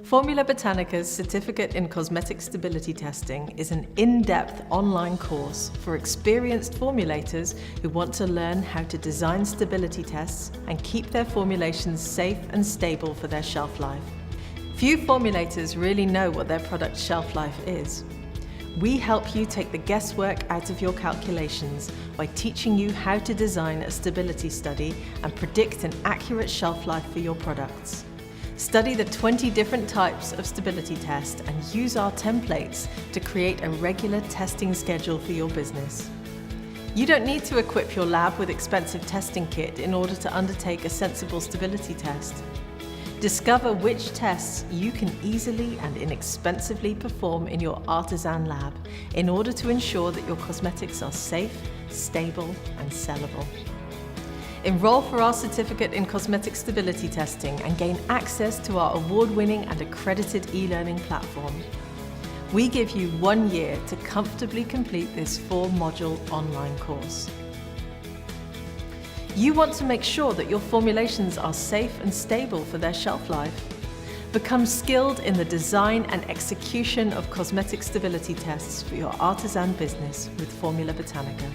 Formula Botanica's Certificate in Cosmetic Stability Testing is an in-depth online course for experienced formulators who want to learn how to design stability tests and keep their formulations safe and stable for their shelf life. Few formulators really know what their product's shelf life is. We help you take the guesswork out of your calculations by teaching you how to design a stability study and predict an accurate shelf life for your products. Study the 20 different types of stability tests and use our templates to create a regular testing schedule for your business. You don't need to equip your lab with expensive testing kit in order to undertake a sensible stability test. Discover which tests you can easily and inexpensively perform in your artisan lab in order to ensure that your cosmetics are safe, stable, and sellable. Enroll for our Certificate in Cosmetic Stability Testing and gain access to our award-winning and accredited e-learning platform. We give you 1 year to comfortably complete this 4-module online course. You want to make sure that your formulations are safe and stable for their shelf life. Become skilled in the design and execution of cosmetic stability tests for your artisan business with Formula Botanica.